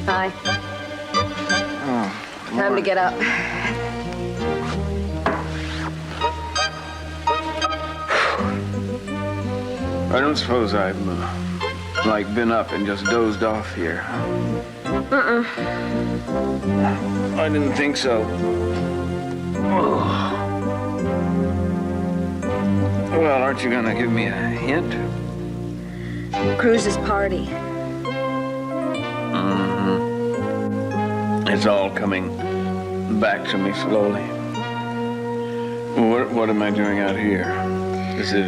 Hi. Oh, Time to get up. I don't suppose I've, been up and just dozed off here. I didn't think so. Oh. Well, aren't you gonna give me a hint? Cruz's party. It's all coming back to me slowly. What am I doing out here? Is it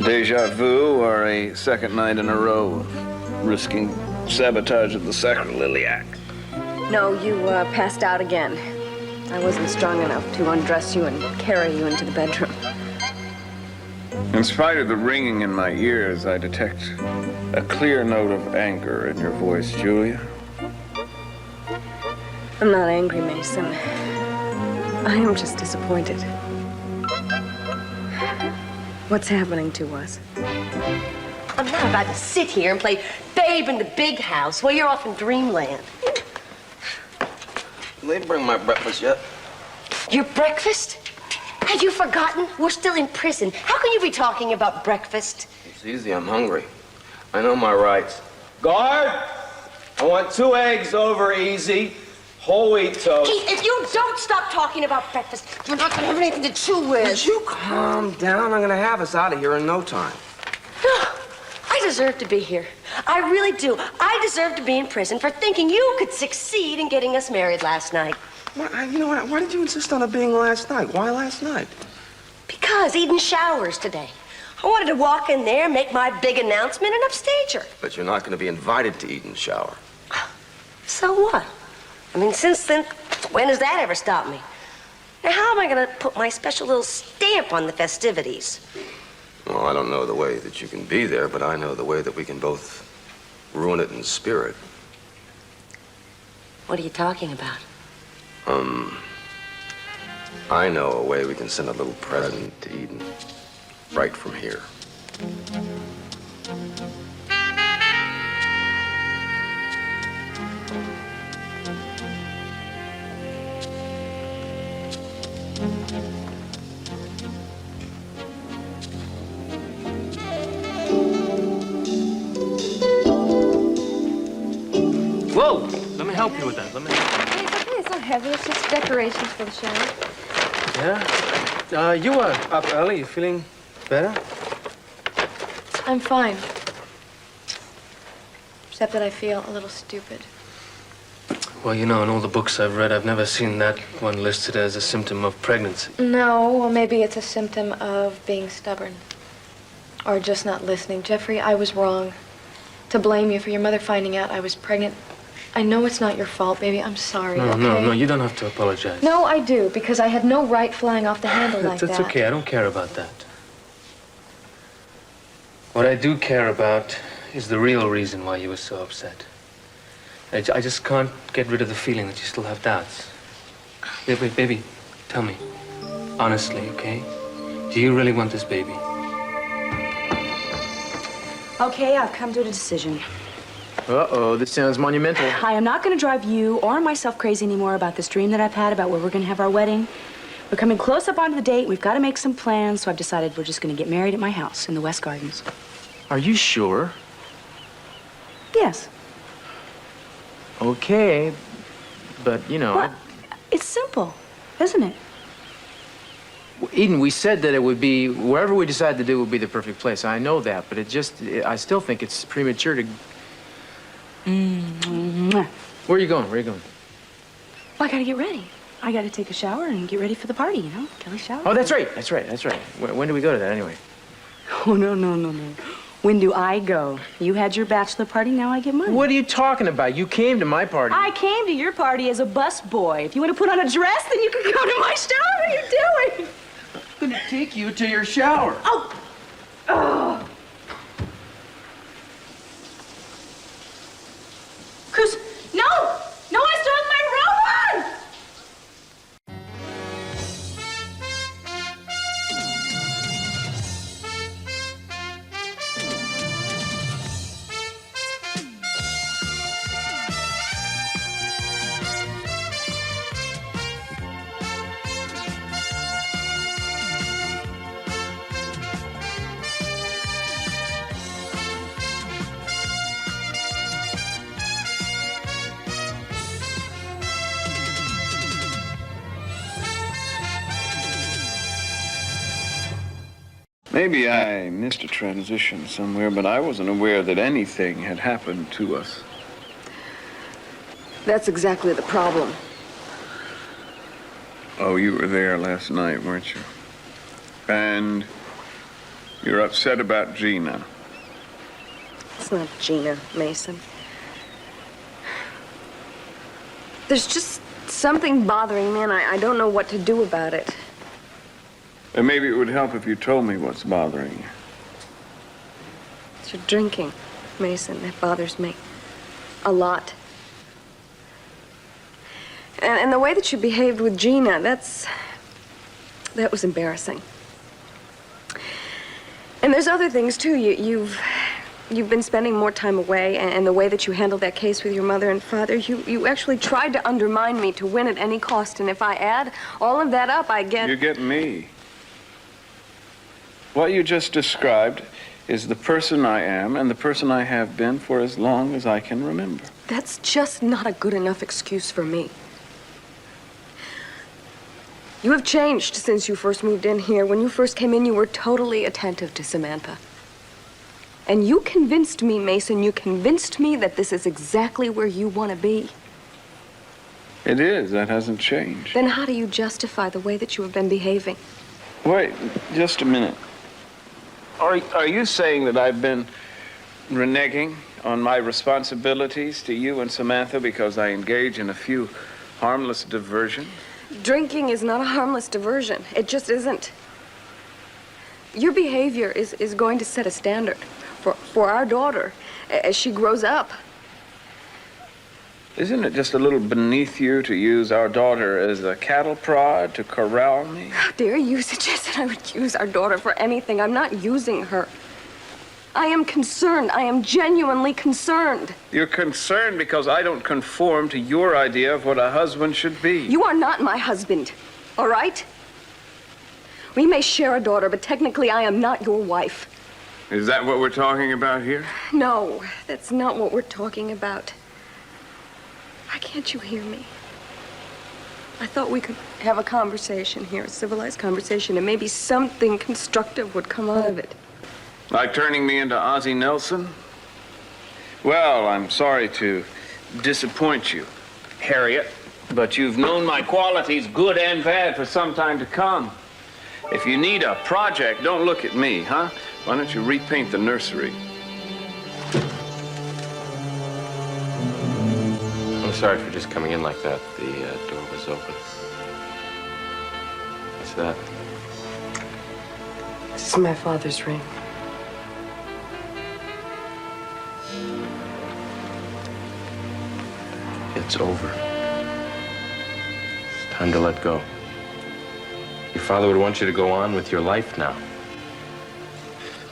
deja vu or a second night in a row of risking sabotage of the sacrilege? No, you passed out again. I wasn't strong enough to undress you and carry you into the bedroom. In spite of the ringing in my ears, I detect a clear note of anger in your voice, Julia. I'm not angry, Mason. I am just disappointed. What's happening to us? I'm not about to sit here and play babe in the big house while you're off in dreamland. They didn't bring my breakfast yet. Your breakfast? Have you forgotten? We're still in prison. How can you be talking about breakfast? It's easy, I'm hungry. I know my rights. Guard! I want 2 eggs over easy, whole wheat toast. Keith, if you don't stop talking about breakfast, you're not gonna have anything to chew with. Would you calm down? I'm gonna have us out of here in no time. I deserve to be here. I really do. I deserve to be in prison for thinking you could succeed in getting us married last night. You know what? Why did you insist on it being last night? Why last night? Because Eden showers today. I wanted to walk in there, make my big announcement, and upstage her. But you're not going to be invited to Eden's shower. So what? I mean, since then, when has that ever stopped me? Now, how am I going to put my special little stamp on the festivities? Well, I don't know the way that you can be there, but I know the way that we can both ruin it in spirit. What are you talking about? I know a way we can send a little present to Eden right from here. Whoa! Let me help you with that. Let me. It's okay. It's not heavy. It's just decorations for the show. Yeah? You were up early. You feeling better? I'm fine. Except that I feel a little stupid. Well, you know, in all the books I've read, I've never seen that one listed as a symptom of pregnancy. No, well, maybe it's a symptom of being stubborn. Or just not listening. Jeffrey, I was wrong to blame you for your mother finding out I was pregnant. I know it's not your fault, baby. I'm sorry, No, okay? no, you don't have to apologize. No, I do, because I had no right flying off the handle like that. That's okay. I don't care about that. What I do care about is the real reason why you were so upset. I just can't get rid of the feeling that you still have doubts. Wait, baby, tell me. Honestly, okay? Do you really want this baby? Okay, I've come to a decision. Uh-oh, this sounds monumental. I am not going to drive you or myself crazy anymore about this dream that I've had about where we're going to have our wedding. We're coming close up onto the date. We've got to make some plans, so I've decided we're just going to get married at my house in the West Gardens. Are you sure? Yes. Okay, but, you know... Well, it's simple, isn't it? Eden, we said that it would be, wherever we decide to do would be the perfect place. I know that, but I still think it's premature to... Mwah. Where are you going? Where are you going? Well, I got to get ready. I got to take a shower and get ready for the party, you know? Kelly's shower. Oh, that's right. When do we go to that, anyway? Oh, no. When do I go? You had your bachelor party, now I get mine. What are you talking about? You came to my party. I came to your party as a busboy. If you want to put on a dress, then you can go to my shower. What are you doing? I'm gonna take you to your shower. Oh! Cruz, no! No, I still have my robe on! Maybe I missed a transition somewhere, but I wasn't aware that anything had happened to us. That's exactly the problem. Oh, you were there last night, weren't you? And you're upset about Gina. It's not Gina, Mason. There's just something bothering me, and I don't know what to do about it. And maybe it would help if you told me what's bothering you. It's your drinking, Mason. That bothers me. A lot. And the way that you behaved with Gina, that was embarrassing. And there's other things, too. You've been spending more time away, and the way that you handled that case with your mother and father, you actually tried to undermine me to win at any cost. And if I add all of that up, I get... You get me. What you just described is the person I am and the person I have been for as long as I can remember. That's just not a good enough excuse for me. You have changed since you first moved in here. When you first came in, you were totally attentive to Samantha. And you convinced me, Mason, you convinced me that this is exactly where you want to be. It is. That hasn't changed. Then how do you justify the way that you have been behaving? Wait, just a minute. Are you saying that I've been reneging on my responsibilities to you and Samantha because I engage in a few harmless diversions? Drinking is not a harmless diversion. It just isn't. Your behavior is going to set a standard for our daughter as she grows up. Isn't it just a little beneath you to use our daughter as a cattle prod to corral me? How dare you suggest that I would use our daughter for anything? I'm not using her. I am concerned. I am genuinely concerned. You're concerned because I don't conform to your idea of what a husband should be. You are not my husband, all right? We may share a daughter, but technically I am not your wife. Is that what we're talking about here? No, that's not what we're talking about. Why can't you hear me? I thought we could have a conversation here, a civilized conversation, and maybe something constructive would come out of it. Like turning me into Ozzie Nelson? Well, I'm sorry to disappoint you, Harriet, but you've known my qualities, good and bad, for some time to come. If you need a project, don't look at me, huh? Why don't you repaint the nursery? I'm sorry for just coming in like that. The door was open. What's that? This is my father's ring. It's over. It's time to let go. Your father would want you to go on with your life now.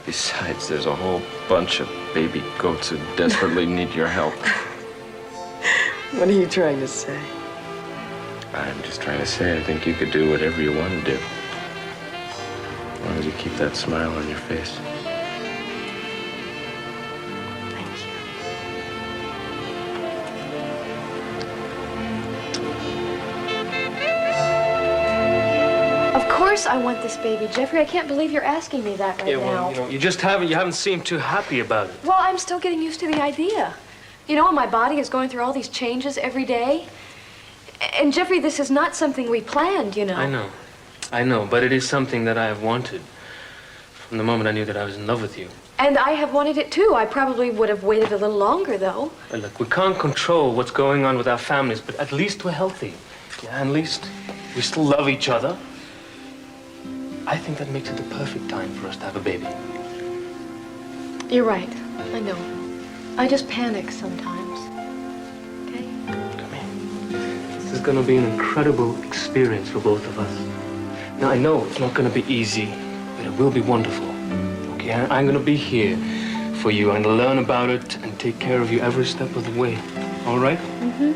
Besides, there's a whole bunch of baby goats who desperately need your help. What are you trying to say? I'm just trying to say I think you could do whatever you want to do. As long as you keep that smile on your face. Thank you. Of course I want this baby, Jeffrey. I can't believe you're asking me that right now. You just haven't seemed too happy about it. Well, I'm still getting used to the idea. You know, my body is going through all these changes every day. And Jeffrey, this is not something we planned, you know. I know, but it is something that I have wanted from the moment I knew that I was in love with you. And I have wanted it too. I probably would have waited a little longer, though. Well, look, we can't control what's going on with our families, but at least we're healthy. Yeah, at least we still love each other. I think that makes it the perfect time for us to have a baby. You're right. I know. I just panic sometimes. Okay? Come here. This is going to be an incredible experience for both of us. Now, I know it's not going to be easy, but it will be wonderful. Okay? I'm going to be here for you. I'm going to learn about it and take care of you every step of the way. All right? Mm-hmm.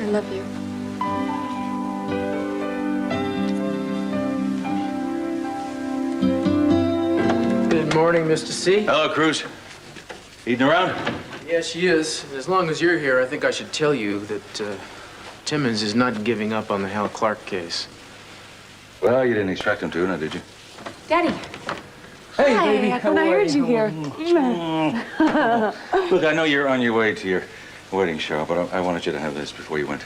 I love you. Good morning, Mr. C. Hello, Cruz. Eating around? Yes, she is. As long as you're here, I think I should tell you that Timmons is not giving up on the Hal Clark case. Well, you didn't expect him to, now did you? Daddy. Hey, Hi, baby. I thought I heard you here. Look, I know you're on your way to your wedding shower, but I wanted you to have this before you went.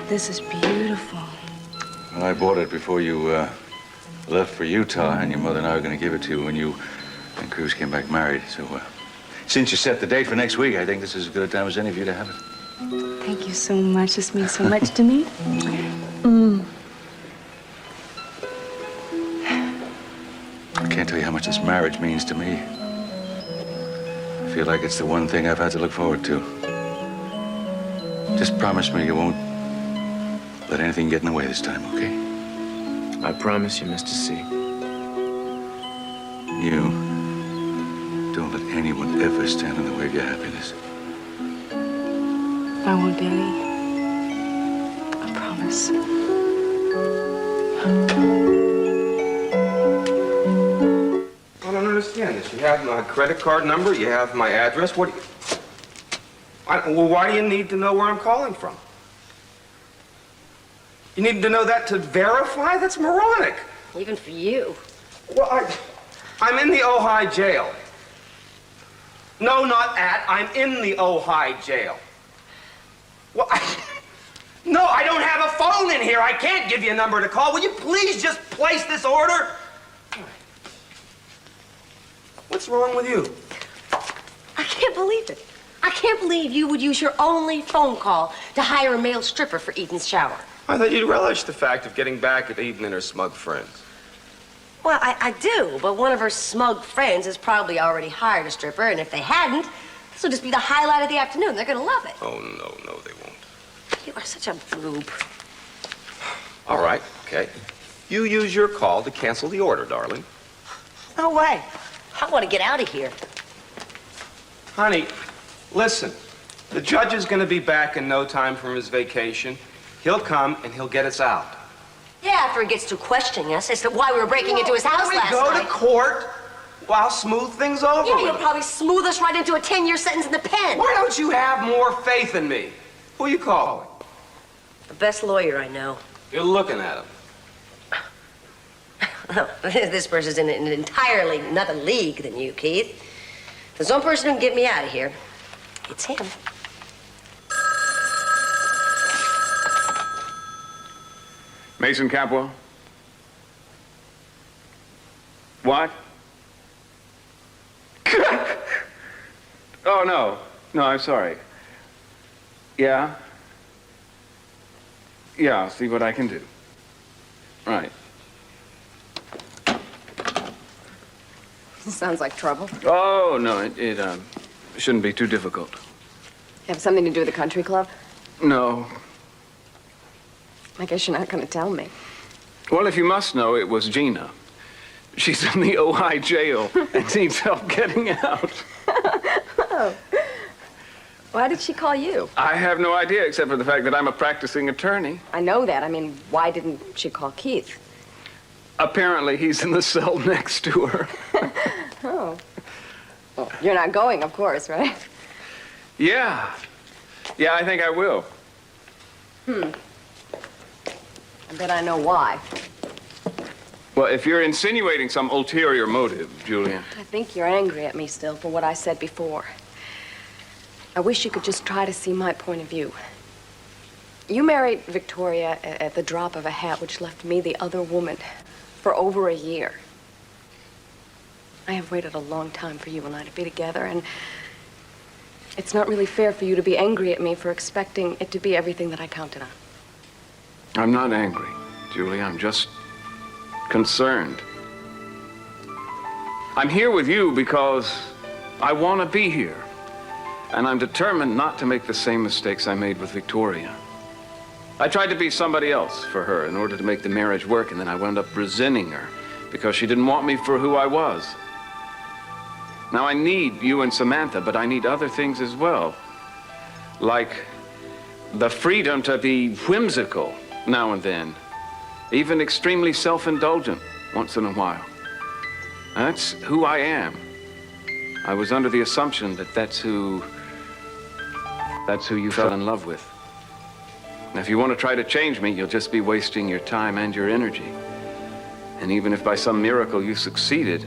This is beautiful. Well, I bought it before you left for Utah, and your mother and I were going to give it to you when you and Cruz came back married. So, since you set the date for next week, I think this is as good a time as any of you to have it. Thank you so much. This means so much to me. I can't tell you how much this marriage means to me. I feel like it's the one thing I've had to look forward to. Just promise me you won't let anything get in the way this time, okay? I promise you, Mr. C. You don't let anyone ever stand in the way of your happiness. I won't, Daddy. I promise. I don't understand this. You have my credit card number, you have my address. What do you... well, why do you need to know where I'm calling from? You need to know that to verify? That's moronic. Even for you. Well, I'm in the Ojai jail. No, not at. I'm in the Ojai jail. Well, no, I don't have a phone in here. I can't give you a number to call. Will you please just place this order? What's wrong with you? I can't believe it. I can't believe you would use your only phone call to hire a male stripper for Eden's shower. I thought you'd relish the fact of getting back at Eden and her smug friends. Well, I do, but one of her smug friends has probably already hired a stripper, and if they hadn't, this will just be the highlight of the afternoon. They're gonna love it. Oh, no, they won't. You are such a boob. All right, okay. You use your call to cancel the order, darling. No way. I want to get out of here. Honey, listen. The judge is gonna be back in no time from his vacation. He'll come and he'll get us out. Yeah, after he gets to questioning us as to why we were breaking into his house last When we go night. to court, well, I'll smooth things over Yeah, with you'll him. probably smooth us right into a 10-year sentence in the pen. Why don't you have more faith in me? Who are you calling? The best lawyer I know. You're looking at him. This person's in an entirely another league than you, Keith. There's one person who can get me out of here. It's him. Mason Capwell? What? Oh, no. No, I'm sorry. Yeah? Yeah, I'll see what I can do. Right. Sounds like trouble. Oh, no, it shouldn't be too difficult. Have something to do with the country club? No. I guess you're not going to tell me. Well, if you must know, it was Gina. She's in the Ojai jail and needs help getting out. Oh. Why did she call you? I have no idea, except for the fact that I'm a practicing attorney. I know that. I mean, why didn't she call Keith? Apparently, he's in the cell next to her. Oh. Well, you're not going, of course, right? Yeah. Yeah, I think I will. I bet I know why. Well, if you're insinuating some ulterior motive, Julian. I think you're angry at me still for what I said before. I wish you could just try to see my point of view. You married Victoria at the drop of a hat, which left me the other woman for over a year. I have waited a long time for you and I to be together, and it's not really fair for you to be angry at me for expecting it to be everything that I counted on. I'm not angry, Julie. I'm just concerned. I'm here with you because I want to be here. And I'm determined not to make the same mistakes I made with Victoria. I tried to be somebody else for her in order to make the marriage work, and then I wound up resenting her because she didn't want me for who I was. Now, I need you and Samantha, but I need other things as well. Like the freedom to be whimsical now and then, even extremely self-indulgent once in a while. That's who I am. I was under the assumption that that's who you fell in love with. And if you want to try to change me, you'll just be wasting your time and your energy. And even if by some miracle you succeeded,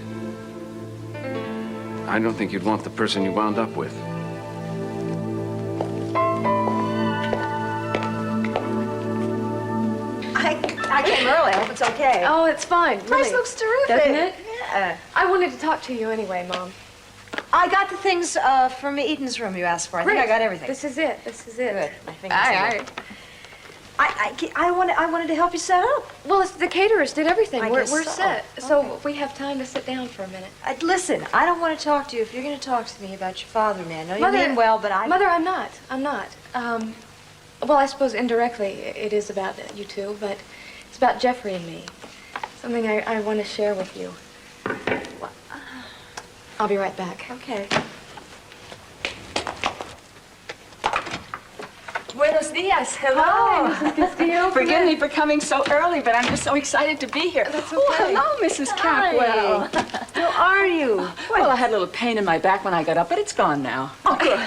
I don't think you'd want the person you wound up with. I came early. I hope it's okay. Oh, it's fine. Place Really. looks terrific. Doesn't it? Yeah. I wanted to talk to you anyway, Mom. I got the things from Eden's room you asked for. I think I got everything. This is it. This is it. Good. I think Aye, aye. I wanted to help you set up. Well, the caterers did everything. I We're guess so. set. So we have time to sit down for a minute. Listen, I don't want to talk to you if you're going to talk to me about your father, man. I know you mean well, but Mother, I'm not. I'm not. Well, I suppose indirectly it is about you two, but it's about Jeffrey and me. Something I want to share with you. I'll be right back. Okay. Buenos dias. Hello. Hi, Mrs. Castillo. Forgive me for coming so early, but I'm just so excited to be here. That's Oh, okay. hello, Mrs. Capwell. How are you? Well, I had a little pain in my back when I got up, but it's gone now. Oh, good.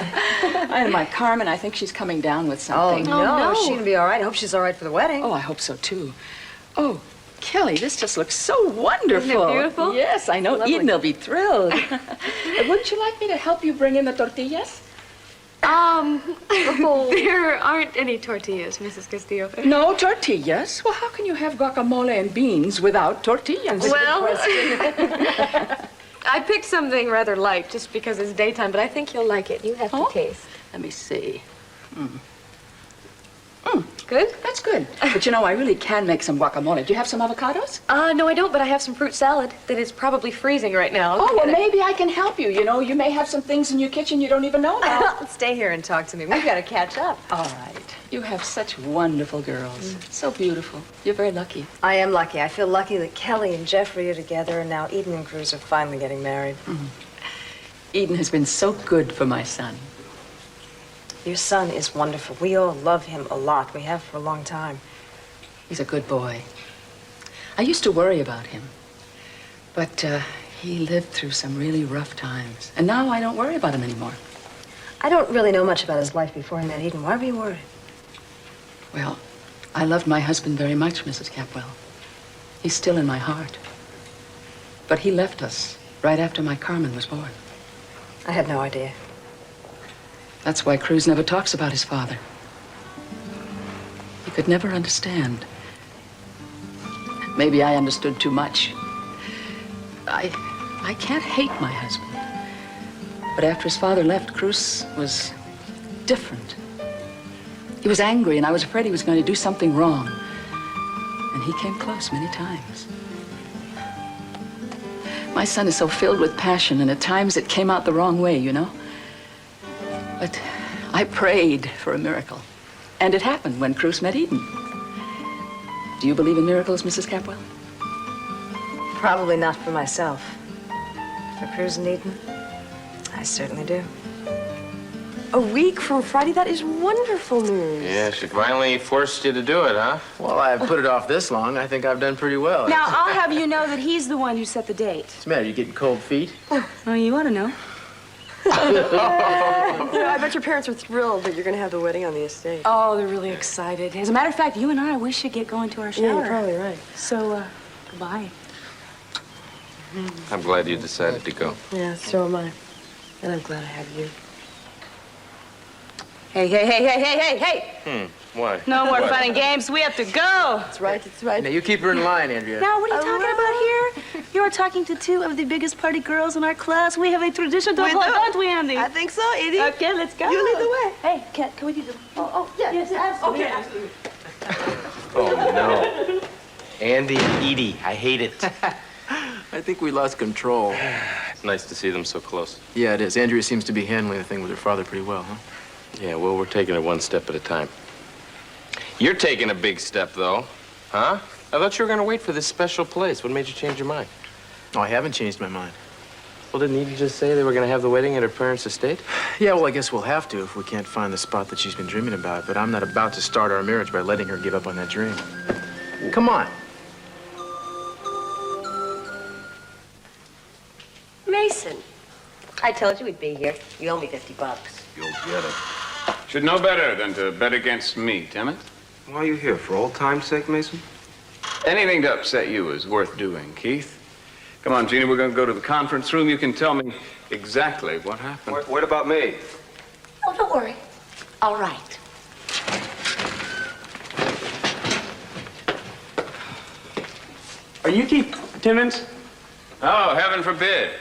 And my Carmen, I think she's coming down with something. no. She's going to be all right. I hope she's all right for the wedding. Oh, I hope so, too. Oh, Kelly, this just looks so wonderful. Isn't it beautiful? Yes, I know. Lovely. Eden will be thrilled. Wouldn't you like me to help you bring in the tortillas? There aren't any tortillas, Mrs. Castillo. No tortillas? Well, how can you have guacamole and beans without tortillas? Well, I picked something rather light just because it's daytime, but I think you'll like it. You have to taste. Let me see. Good? That's good. But you know, I really can make some guacamole. Do you have some avocados? No, I don't, but I have some fruit salad that is probably freezing right now. Oh, well, maybe I can help you. You know, you may have some things in your kitchen you don't even know now. Stay here and talk to me. We've got to catch up. All right. You have such wonderful girls. So beautiful. You're very lucky. I am lucky. I feel lucky that Kelly and Jeffrey are together, and now Eden and Cruz are finally getting married. Eden has been so good for my son. Your son is wonderful. We all love him a lot. We have for a long time. He's a good boy. I used to worry about him. But he lived through some really rough times. And now I don't worry about him anymore. I don't really know much about his life before he met Eden. Why were you worried? Well, I loved my husband very much, Mrs. Capwell. He's still in my heart. But he left us right after my Carmen was born. I had no idea. That's why Cruz never talks about his father. He could never understand. Maybe I understood too much. I can't hate my husband. But after his father left, Cruz was different. He was angry, and I was afraid he was going to do something wrong. And he came close many times. My son is so filled with passion, and at times it came out the wrong way, you know? But I prayed for a miracle. And it happened when Cruz met Eden. Do you believe in miracles, Mrs. Capwell? Probably not for myself. For Cruz and Eden, I certainly do. A week from Friday? That is wonderful news. Yeah, she finally forced you to do it, huh? Well, I've put it off this long. I think I've done pretty well. Now, I'll have you know that he's the one who set the date. What's the matter? You getting cold feet? Oh, you ought to know. I bet your parents are thrilled that you're going to have the wedding on the estate. Oh, they're really excited. As a matter of fact, you and I, we should get going to our shower. Yeah, you're probably right. So, goodbye. I'm glad you decided to go. Yeah, so am I. And I'm glad I have you. Hey. Why? No more What? fun and games. We have to go. That's right, that's right. Now, you keep her in line, Andrea. Now, what are you talking about here? You are talking to two of the biggest party girls in our class. We have a tradition to hold, don't we, Andy? I think so, Edie. Okay, let's go. You lead the way. Hey, can we do the... Oh, yeah. Yes, absolutely. Okay. Oh, no. Andy and Edie, I hate it. I think we lost control. It's nice to see them so close. Yeah, it is. Andrea seems to be handling the thing with her father pretty well, huh? Yeah, well, we're taking it one step at a time. You're taking a big step, though. Huh? I thought you were going to wait for this special place. What made you change your mind? Oh, I haven't changed my mind. Well, didn't Edie just say they were going to have the wedding at her parents' estate? Yeah, well, I guess we'll have to if we can't find the spot that she's been dreaming about. But I'm not about to start our marriage by letting her give up on that dream. Come on. Mason, I told you we'd be here. You owe me $50. You'll get it. Should know better than to bet against me, Timmy. Why are you here? For old time's sake, Mason? Anything to upset you is worth doing, Keith. Come on, Jeannie, we're going to go to the conference room. You can tell me exactly what happened. What about me? Oh, don't worry. All right. Are you Keith Timmons? Oh, heaven forbid.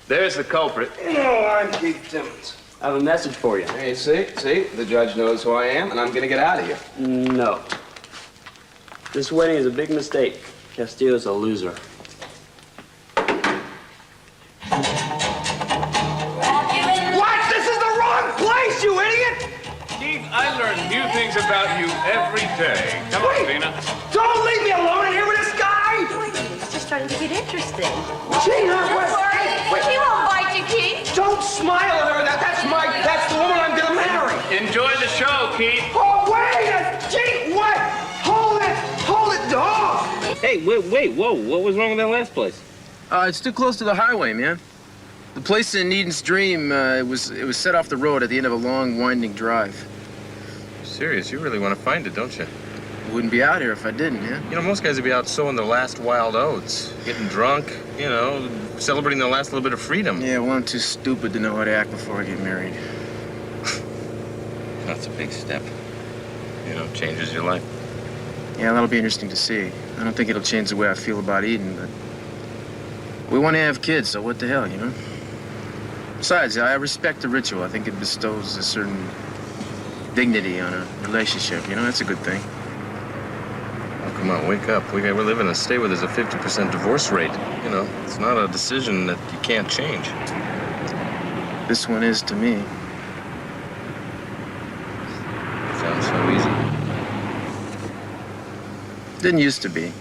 There's the culprit. No, I'm Keith Timmons. I have a message for you. Hey, see? The judge knows who I am, and I'm gonna get out of here. No. This wedding is a big mistake. Castillo's a loser. What? This is the wrong place, you idiot! Keith, I learn new things about you every day. Come on, Vina. Don't leave me alone in here with this guy! It's just starting to get interesting. Gina, wait. He won't bite you, Keith. Don't smile at her. That's the woman I'm gonna marry. Enjoy the show, Keith. Oh, wait! Gee, what? Hold it, dog! Hey, wait, whoa. What was wrong with that last place? It's too close to the highway, man. The place in Eden's Dream, it was set off the road at the end of a long, winding drive. Serious, you really want to find it, don't you? I wouldn't be out here if I didn't, man. You know, most guys would be out sowing their last wild oats, getting drunk, celebrating their last little bit of freedom. Yeah, well, I'm too stupid to know how to act before I get married. That's a big step. Changes your life. Yeah, that'll be interesting to see. I don't think it'll change the way I feel about Eden, but we want to have kids, so what the hell, Besides, I respect the ritual. I think it bestows a certain dignity on a relationship, That's a good thing. Oh, come on, wake up. We live in a state where there's a 50% divorce rate. It's not a decision that you can't change. This one is to me. Sounds so easy. Didn't used to be.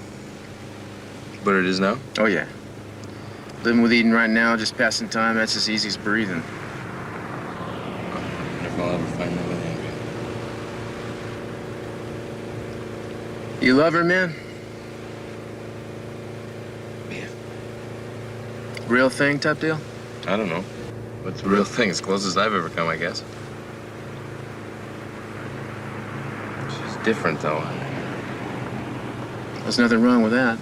But it is now? Oh, yeah. Living with Eden right now, just passing time, that's as easy as breathing. I wonder if I'll ever find that with Andrea. You love her, man? Yeah. Real thing type deal? I don't know. What's the real thing? As close as I've ever come, I guess. She's different, though. There's nothing wrong with that.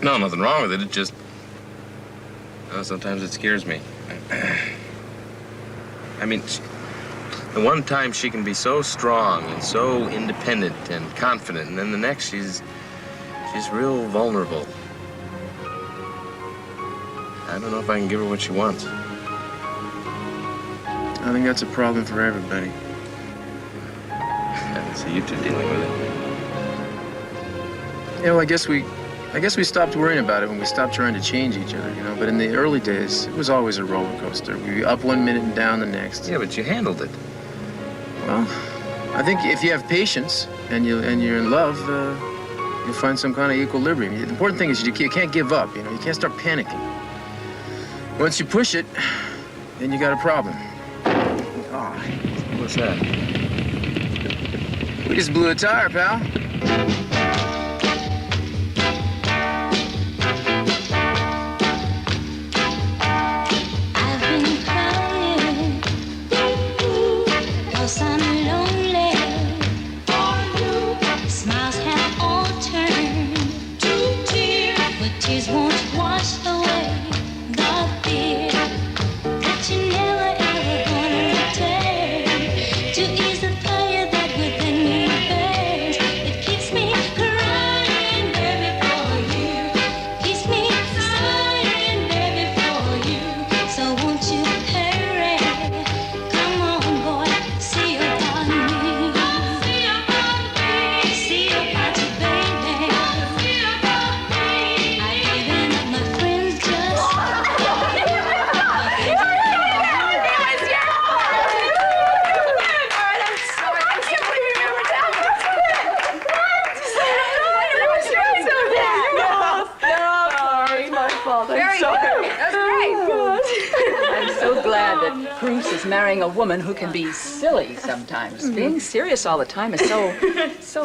No, nothing wrong with it. It just... sometimes it scares me. I mean, the one time she can be so strong and so independent and confident, and then the next she's real vulnerable. I don't know if I can give her what she wants. I think that's a problem for everybody. I can see you two dealing with it. Yeah, well, I guess we stopped worrying about it when we stopped trying to change each other, But in the early days, it was always a roller coaster. We'd be up one minute and down the next. Yeah, but you handled it. Well, I think if you have patience and you're in love, you'll find some kind of equilibrium. The important thing is you can't give up, You can't start panicking. Once you push it, then you got a problem. Oh, What's that? we just blew a tire, pal. Marrying a woman who can be silly sometimes. Being serious all the time is so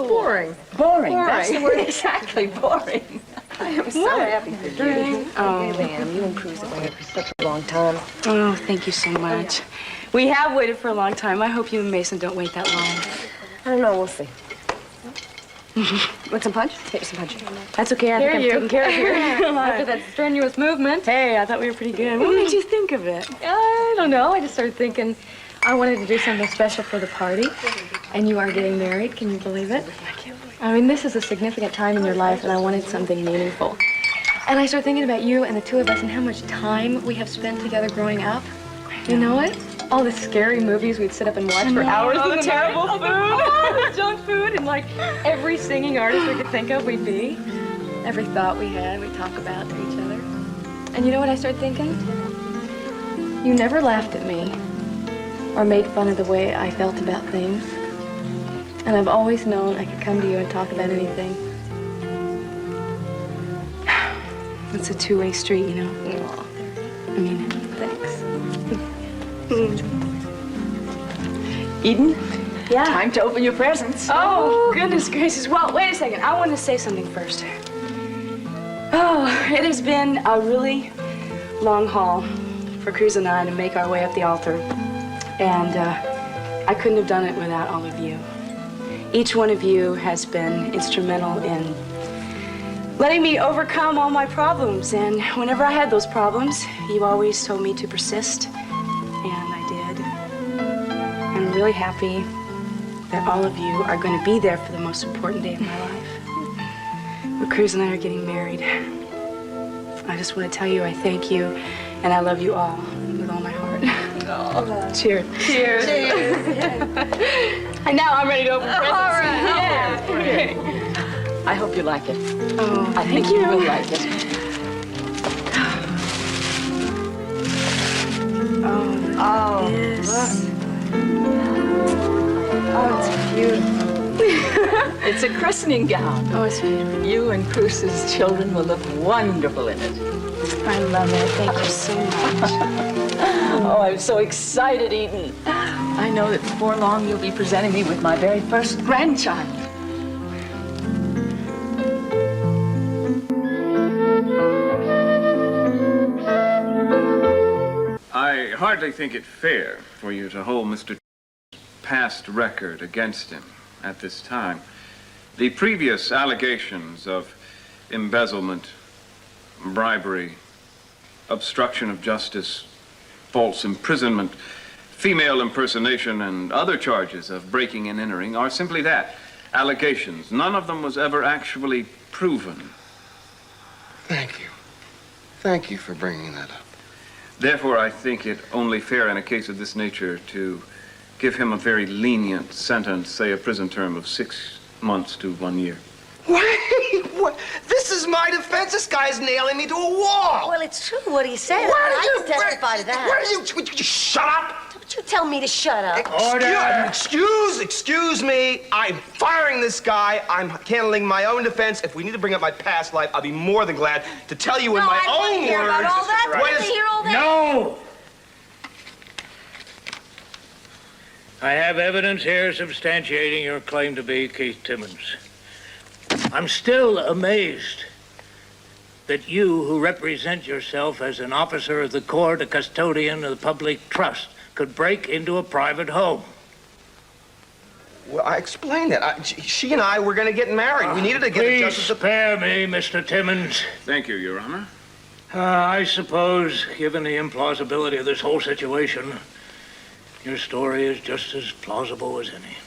Boring. boring. That's the word exactly, boring. I am so happy for you. Oh, ma'am, you and Cruz have waited for such a long time. Oh, thank you so much. We have waited for a long time. I hope you and Mason don't wait that long. I don't know, we'll see. Want some punch? Take some punch. That's okay. I Here think I'm you. taken care of here. After that strenuous movement. Hey, I thought we were pretty good. What made you think of it? I don't know. I just started thinking I wanted to do something special for the party. And you are getting married. Can you believe it? I mean, this is a significant time in your life, and I wanted something meaningful. And I started thinking about you and the two of us and how much time we have spent together growing up. You know it? All the scary movies we'd sit up and watch for hours. All the in terrible night. Oh, the junk food. And like every singing artist we could think of, we'd be. Every thought we had, we'd talk about to each other. And you know what I started thinking? You never laughed at me or made fun of the way I felt about things. And I've always known I could come to you and talk about anything. It's a two-way street, you know? Aw, I mean, thanks. Eden, yeah. time to open your presents. Oh, goodness gracious. Well, wait a second. I want to say something first. Oh, it has been a really long haul for Cruz and I to make our way up the altar. And I couldn't have done it without all of you. Each one of you has been instrumental in letting me overcome all my problems. And whenever I had those problems, you always told me to persist. And I did. I'm really happy that all of you are going to be there for the most important day of my life. When Cruz and I are getting married. I just want to tell you I thank you, and I love you all with all my heart. Oh. Cheers. Cheers. And now I'm ready to open presents. All right. Yeah. Okay. I hope you like it. Oh, I think you will like it. Oh, Yes. oh, it's beautiful. It's a christening gown. Oh, it's beautiful. You and Cruz's children will look wonderful in it. I love it. Thank you so much. Oh, I'm so excited, Eden. I know that before long you'll be presenting me with my very first grandchild. I hardly think it fair for you to hold Mr. past record against him at this time. The previous allegations of embezzlement, bribery, obstruction of justice, false imprisonment, female impersonation, and other charges of breaking and entering are simply that, allegations. None of them was ever actually proven. Thank you. Thank you for bringing that up. Therefore, I think it only fair in a case of this nature to give him a very lenient sentence, say a prison term of 6 months to 1 year. Wait, what? This is my defense. This guy's nailing me to a wall. Well, it's true what he said. Where I did can testify to that. Where did you? Would you just shut up? Don't you tell me to shut up. Excuse me. I'm firing this guy. I'm handling my own defense. If we need to bring up my past life, I'll be more than glad to tell you in my own words. Hear about all that? Wait Want to hear all that? No! I have evidence here substantiating your claim to be Keith Timmons. I'm still amazed that you, who represent yourself as an officer of the court, a custodian of the public trust, could break into a private home. Well, I explained that. She and I were going to get married. We needed to get a Please justice of... spare me, Mr. Timmons. Thank you, Your Honor. I suppose, given the implausibility of this whole situation, your story is just as plausible as any.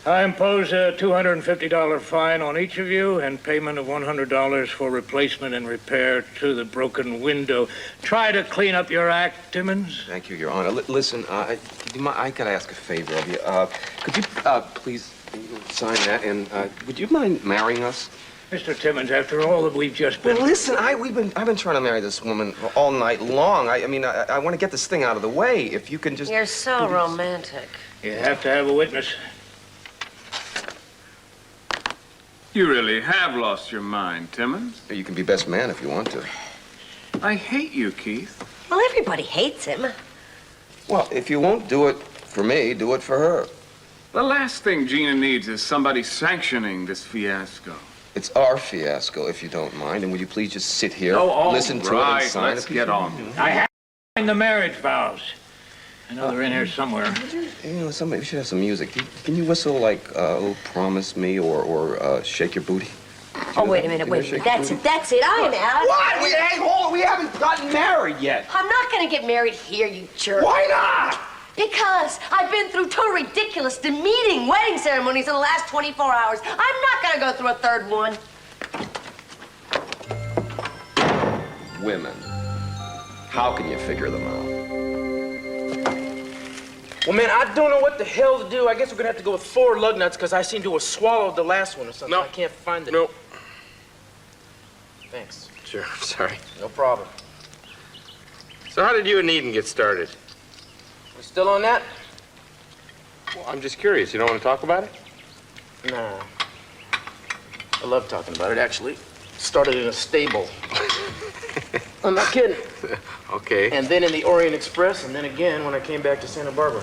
I impose a $250 fine on each of you and payment of $100 for replacement and repair to the broken window. Try to clean up your act, Timmons. Thank you, Your Honor. Listen, I gotta ask a favor of you. Could you please sign that, and would you mind marrying us? Mr. Timmons, after all that we've just been... Well, listen, I've been trying to marry this woman all night long. I want to get this thing out of the way. If you can just... You're so romantic. You have to have a witness. You really have lost your mind, Timmons. You can be best man if you want to. I hate you, Keith. Well, everybody hates him. Well, if you won't do it for me, do it for her. The last thing Gina needs is somebody sanctioning this fiasco. It's our fiasco, if you don't mind. And would you please just sit here, Oh, all listen to it, right, and sign let's it? get on. I have signed the marriage vows. I know they're in here somewhere. You know, somebody we should have some music. Can you whistle like "Oh, Promise Me" or "Shake Your Booty"? Oh, wait a minute, wait a minute. That's it, that's it. I am out. What? We haven't gotten married yet. I'm not gonna get married here, you jerk. Why not? Because I've been through 2 ridiculous, demeaning wedding ceremonies in the last 24 hours. I'm not gonna go through a 3rd one. Women. How can you figure them out? Well, man, I don't know what the hell to do. I guess we're gonna have to go with 4 lug nuts because I seem to have swallowed the last one or something. No. I can't find it. No. Thanks. Sure, I'm sorry. No problem. So how did you and Eden get started? We still on that? Well, I'm just curious. You don't want to talk about it? Nah. I love talking about it, actually. Started in a stable. I'm not kidding. Okay. And then in the Orient Express, and then again when I came back to Santa Barbara.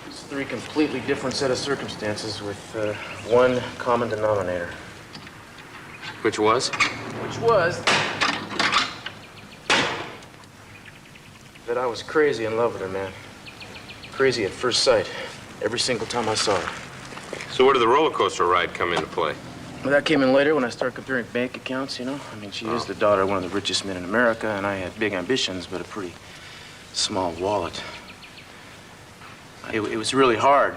It's 3 completely different set of circumstances with one common denominator. Which was? Which was that I was crazy in love with her, man. Crazy at first sight, every single time I saw her. So where did the roller coaster ride come into play? Well, that came in later when I started comparing bank accounts, you know. I mean, she is the daughter of one of the richest men in America, and I had big ambitions, but a pretty small wallet. It was really hard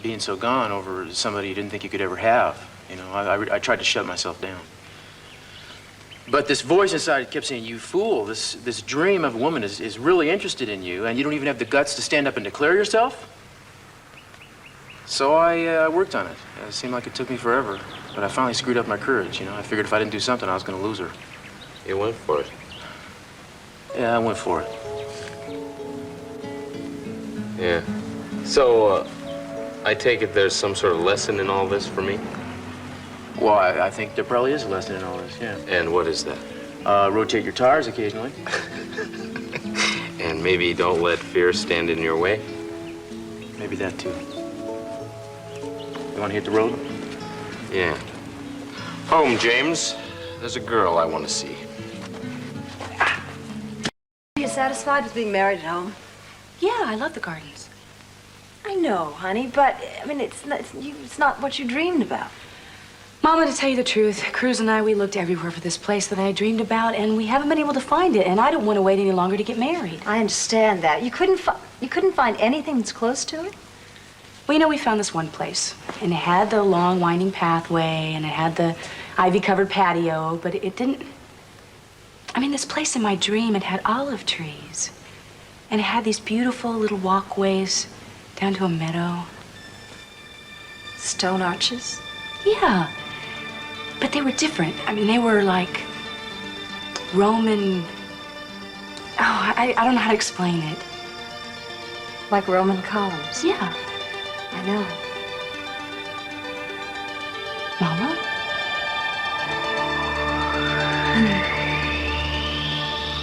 being so gone over somebody you didn't think you could ever have. You know, I tried to shut myself down. But this voice inside kept saying, you fool, this dream of a woman is really interested in you, and you don't even have the guts to stand up and declare yourself? So I worked on it. It seemed like it took me forever, but I finally screwed up my courage, you know. I figured if I didn't do something, I was going to lose her. You went for it. Yeah, I went for it. Yeah. So, I take it there's some sort of lesson in all this for me? Well, I think there probably is a lesson in all this, yeah. And what is that? Rotate your tires occasionally. And maybe don't let fear stand in your way? Maybe that, too. You want to hit the road? Yeah. Home, James. There's a girl I want to see. Are you satisfied with being married at home? Yeah, I love the gardens. I know, honey, but, I mean, it's not what you dreamed about. Mama, to tell you the truth, Cruz and I, we looked everywhere for this place that I dreamed about, and we haven't been able to find it, and I don't want to wait any longer to get married. I understand that. You couldn't find anything that's close to it? Well, you know, we found this one place, and it had the long, winding pathway, and it had the ivy-covered patio, but it didn't... I mean, this place in my dream, it had olive trees, and it had these beautiful little walkways down to a meadow. Stone arches? Yeah, but they were different. I mean, they were like Roman... Oh, I don't know how to explain it. Like Roman columns? Yeah. I know. Mama? Honey,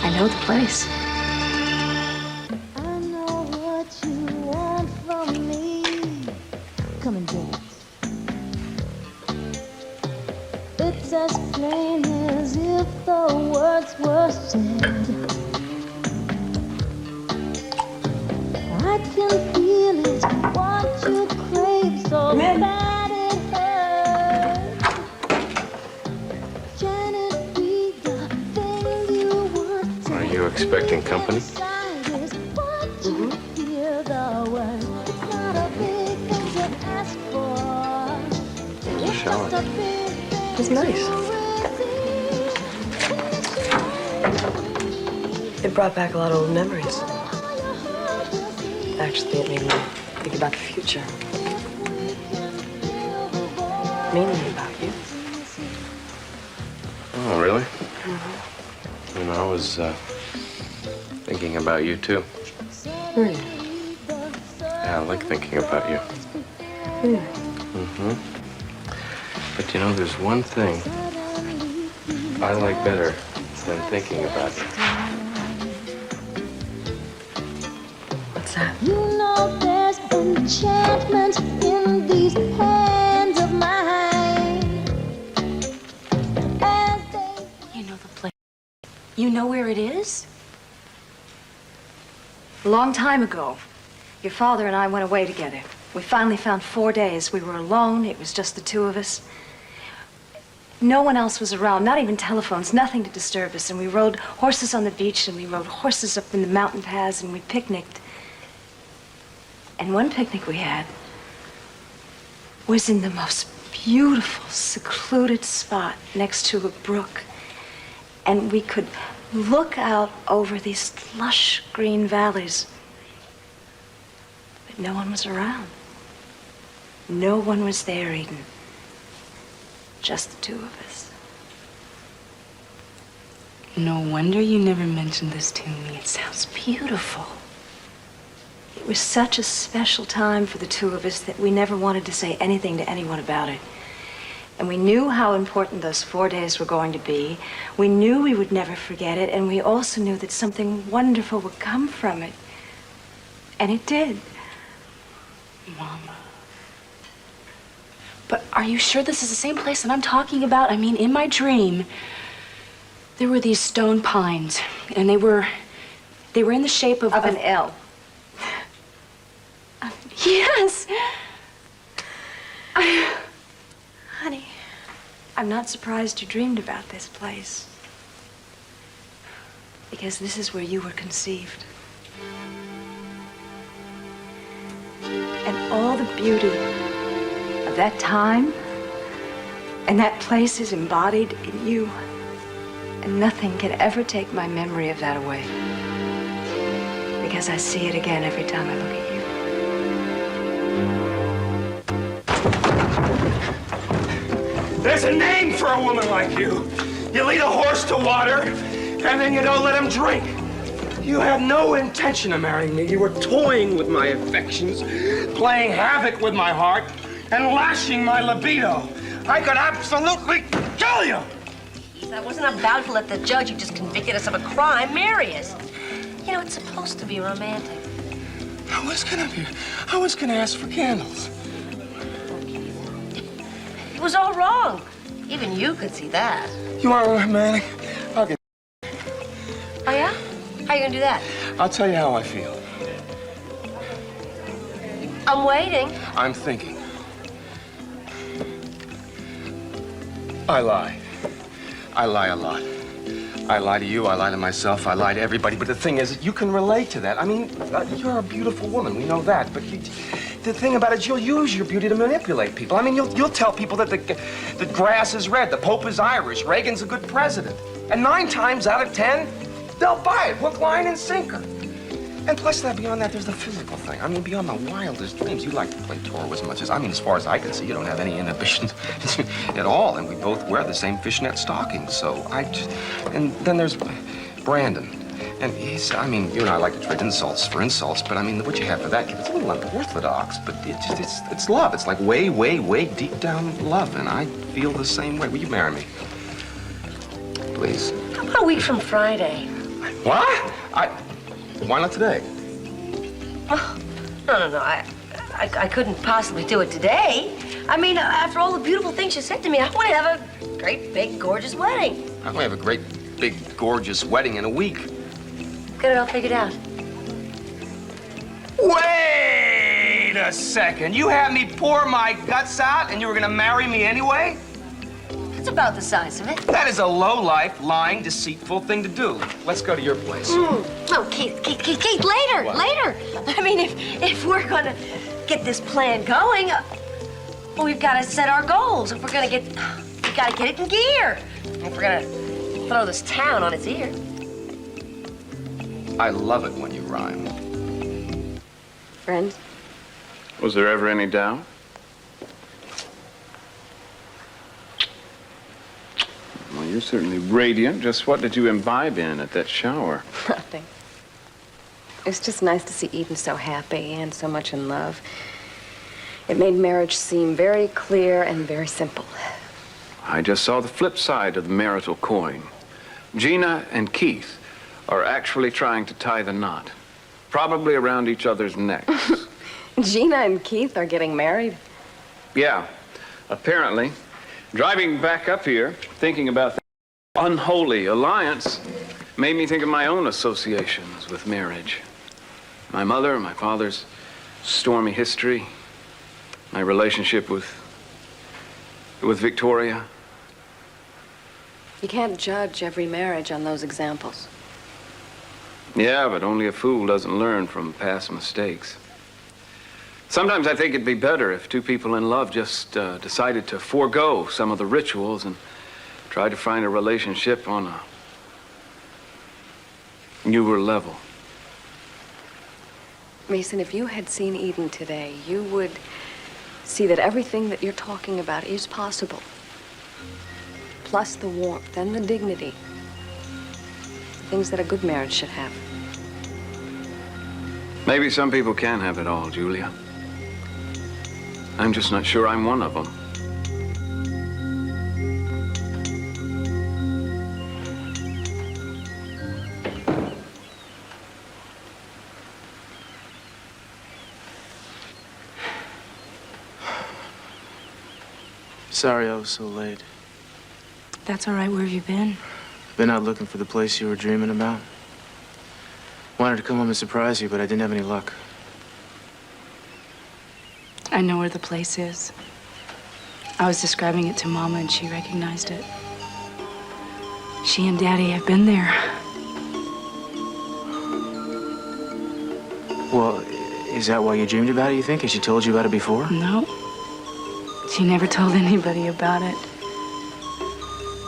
I know the place. I know what you want from me. Come and dance. It's as plain as if the words were said. I can feel it, what you crave so bad it hurts. Can it be the thing you want? Are you expecting company? Mm-hmm. Hear the words. It's not a big thing to ask for. It's just a big thing. It's nice. It brought back a lot of old memories. Actually, it made me think about the future. Mainly about you. Oh, really? You know, I was thinking about you, too. Really? Yeah, I like thinking about you. Mm-hmm. But you know, there's one thing I like better than thinking about you. What's that? You know there's enchantment in these hands of mine. As they... You know the place. You know where it is? A long time ago, your father and I went away together. We finally found 4 days. We were alone. It was just the two of us. No one else was around, not even telephones, nothing to disturb us. And we rode horses on the beach, and we rode horses up in the mountain paths, and we picnicked. And one picnic we had was in the most beautiful, secluded spot next to a brook. And we could look out over these lush green valleys. But no one was around. No one was there, Eden. Just the two of us. No wonder you never mentioned this to me. It sounds beautiful. It was such a special time for the two of us that we never wanted to say anything to anyone about it. And we knew how important those 4 days were going to be. We knew we would never forget it, and we also knew that something wonderful would come from it. And it did. Mama. But are you sure this is the same place that I'm talking about? I mean, in my dream, there were these stone pines, and they were in the shape of an L. Yes. Honey, I'm not surprised you dreamed about this place. Because this is where you were conceived. And all the beauty of that time and that place is embodied in you. And nothing can ever take my memory of that away. Because I see it again every time I look at you. There's a name for a woman like you. You lead a horse to water, and then you don't let him drink. You had no intention of marrying me. You were toying with my affections, playing havoc with my heart, and lashing my libido. I could absolutely kill you. I wasn't about to let the judge who just convicted us of a crime marry us. You know, it's supposed to be romantic. I was gonna ask for candles. It was all wrong. Even you could see that. You want romantic? I'll get. Oh, yeah? How you gonna do that? I'll tell you how I feel. I'm waiting. I'm thinking. I lie. I lie a lot. I lie to you, I lie to myself, I lie to everybody. But the thing is, you can relate to that. I mean, you're a beautiful woman, we know that. But the thing about it is you'll use your beauty to manipulate people. I mean, you'll tell people that the grass is red, the Pope is Irish, Reagan's a good president. And 9 times out of 10, they'll buy it, hook, line, and sinker. And plus that, beyond that, there's the physical thing. I mean, beyond my wildest dreams, you like to play Toro as much as, I mean, as far as I can see, you don't have any inhibitions at all. And we both wear the same fishnet stockings. So and then there's Brandon. And he's, I mean, you and I like to trade insults for insults, but I mean, what you have for that kid, it's a little unorthodox, but it's love. It's like way, way, way deep down love. And I feel the same way. Will you marry me? Please. How about a week from Friday? What? Why not today? Oh, no. I couldn't possibly do it today. I mean, after all the beautiful things you said to me, I want to have a great, big, gorgeous wedding. I want to have a great, big, gorgeous wedding in a week. Get it all figured out. Wait a second. You had me pour my guts out and you were going to marry me anyway? It's about the size of it. That is a low-life, lying, deceitful thing to do. Let's go to your place. No, Keith, later, What? later. I mean, if we're gonna get this plan going, well, we've got to set our goals. If we're gonna we gotta get it in gear. If we're gonna throw this town on its ear. I love it when you rhyme. Friend? Was there ever any doubt? Well, you're certainly radiant. Just what did you imbibe in at that shower? Nothing. It's just nice to see Eden so happy and so much in love. It made marriage seem very clear and very simple. I just saw the flip side of the marital coin. Gina and Keith are actually trying to tie the knot, probably around each other's necks. Gina and Keith are getting married? Yeah, apparently. Driving back up here, thinking about the unholy alliance, made me think of my own associations with marriage. My mother, my father's stormy history, my relationship with Victoria. You can't judge every marriage on those examples. Yeah, but only a fool doesn't learn from past mistakes. Sometimes I think it'd be better if two people in love just decided to forego some of the rituals and try to find a relationship on a newer level. Mason, if you had seen Eden today, you would see that everything that you're talking about is possible. Plus the warmth and the dignity. Things that a good marriage should have. Maybe some people can have it all, Julia. I'm just not sure I'm one of them. Sorry I was so late. That's all right. Where have you been? Been out looking for the place you were dreaming about. Wanted to come home and surprise you, but I didn't have any luck. I know where the place is. I was describing it to Mama and she recognized it. She and Daddy have been there. Well, is that why you dreamed about it, you think? Has she told you about it before? No. She never told anybody about it.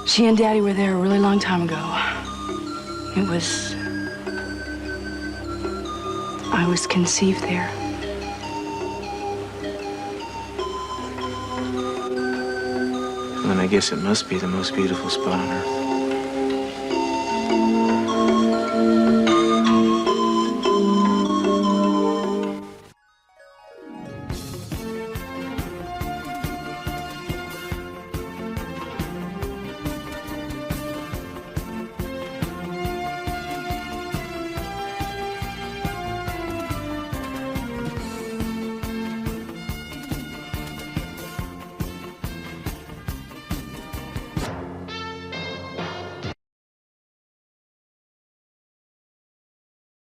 She and Daddy were there a really long time ago. I was conceived there. Then I guess it must be the most beautiful spot on earth.